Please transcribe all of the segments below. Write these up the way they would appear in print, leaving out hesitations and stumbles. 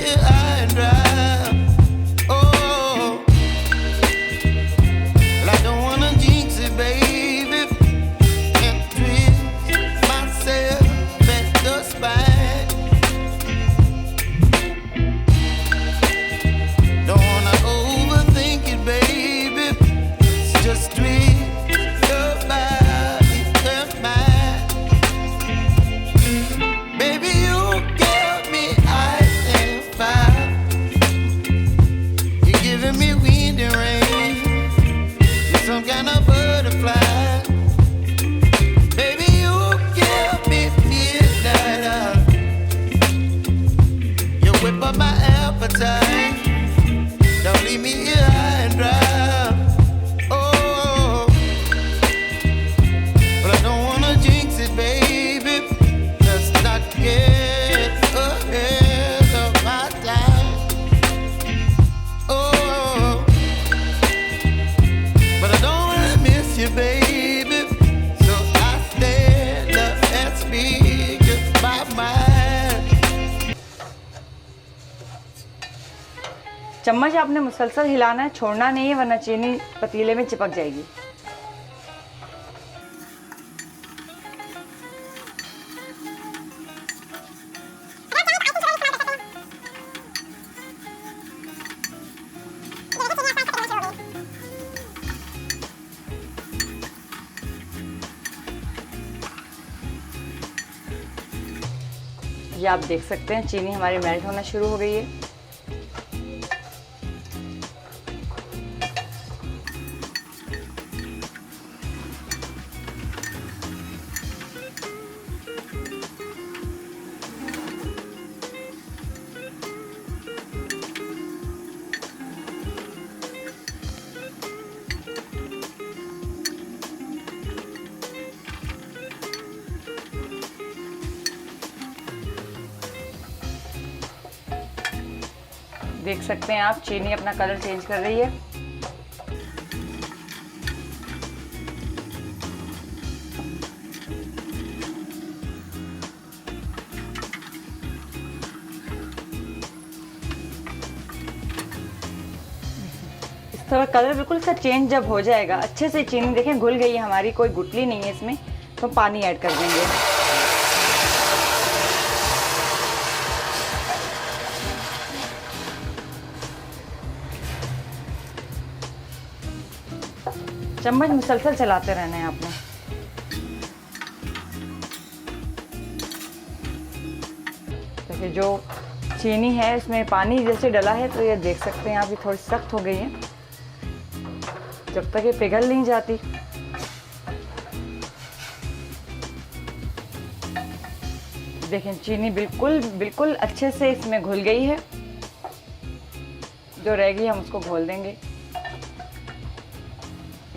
here high and dry. Oh, well, I don't wanna jinx it, baby, and twist myself at the spine. Don't wanna overthink it, baby. It's just twist your body and mine. Baby, you give me ice and fire. You're giving me wind and rain. You're some kind of butterfly. Baby, you give me midnight. You whip up my appetite. Don't leave me here high and dry. Oh, but I don't wanna jinx it, baby. Let's not get ahead of my time. Oh, but I don't wanna miss you, baby. So I stand up and speak just my mind. चम्मच आपने मुसलसल हिलाना है, छोड़ना नहीं है, वरना चीनी पतीले में चिपक जाएगी। ये आप देख सकते हैं चीनी हमारी मेल्ट होना शुरू हो गई है। देख सकते हैं आप चीनी अपना कलर चेंज कर रही है। इस तरह कलर बिल्कुल सा चेंज जब हो जाएगा, अच्छे से चीनी देखें घुल गई है हमारी, कोई गुठली नहीं है इसमें, तो पानी ऐड कर देंगे। चम्मच मुसलसल चलाते रहना है आपने। देखिए जो चीनी है इसमें पानी जैसे डला है, तो ये देख सकते हैं आप, ये थोड़ी सख्त हो गई है। जब तक ये पिघल नहीं जाती, देखें चीनी बिल्कुल बिल्कुल अच्छे से इसमें घुल गई है। जो रहेगी हम उसको घोल देंगे।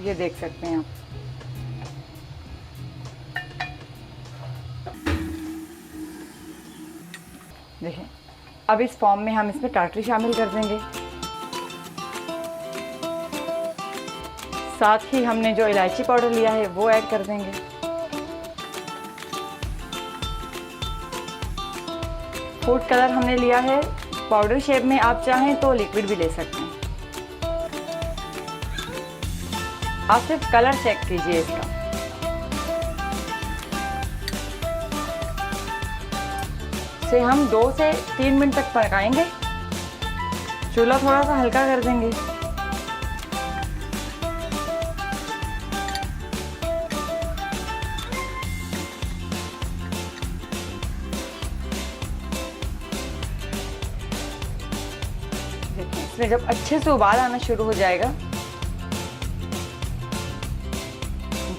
ये देख सकते हैं आप। देखें अब इस फॉर्म में हम इसमें टाटरी शामिल कर देंगे। साथ ही हमने जो इलायची पाउडर लिया है वो ऐड कर देंगे। फूड कलर हमने लिया है पाउडर शेप में, आप चाहें तो लिक्विड भी ले सकते हैं। आप सिर्फ कलर चेक कीजिए इसका। इसे हम 2 से 3 मिनट तक पकाएंगे। चूल्हा थोड़ा सा हल्का कर देंगे। इसमें जब अच्छे से उबाल आना शुरू हो जाएगा,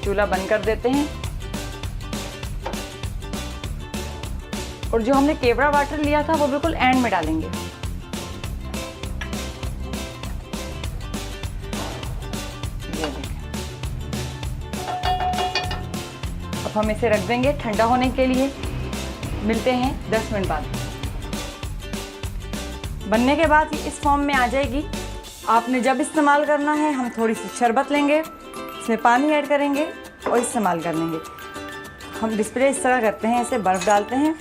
चूल्हा बंद कर देते हैं। और जो हमने केवड़ा वाटर लिया था वो बिल्कुल एंड में डालेंगे। ये देखें। अब हम इसे रख देंगे ठंडा होने के लिए। मिलते हैं 10 मिनट बाद। बनने के बाद इस फॉर्म में आ जाएगी। आपने जब इस्तेमाल करना है, हम थोड़ी सी शरबत लेंगे, इसमें पानी ऐड करेंगे और इस्तेमाल कर लेंगे। हम डिस्प्ले इस तरह करते हैं, इसे बर्फ़ डालते हैं,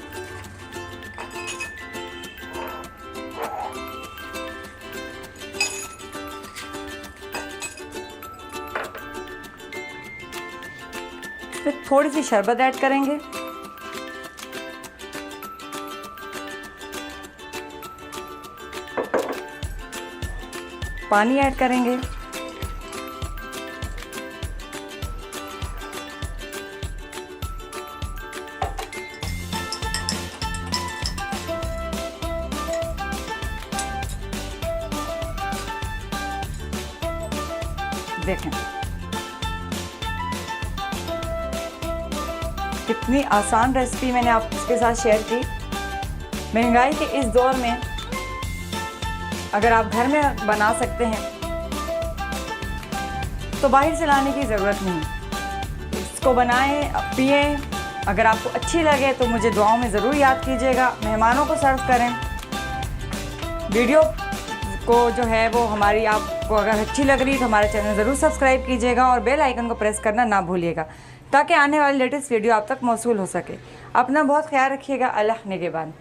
इसमें थोड़ी सी शरबत ऐड करेंगे। पानी ऐड करेंगे। देखें कितनी आसान रेसिपी मैंने आपके साथ शेयर की। महंगाई के इस दौर में अगर आप घर में बना सकते हैं तो बाहर से लाने की ज़रूरत नहीं। इसको बनाएं, पिए। अगर आपको अच्छी लगे तो मुझे दुआओं में ज़रूर याद कीजिएगा। मेहमानों को सर्व करें। वीडियो को जो है वो हमारी आपको अगर अच्छी लग रही तो हमारे चैनल ज़रूर सब्सक्राइब कीजिएगा और बेल आइकन को प्रेस करना ना भूलिएगा ताकि आने वाली लेटेस्ट वीडियो आप तक मौसूल हो सके। अपना बहुत ख्याल रखिएगा। अल्लाह निगहबान।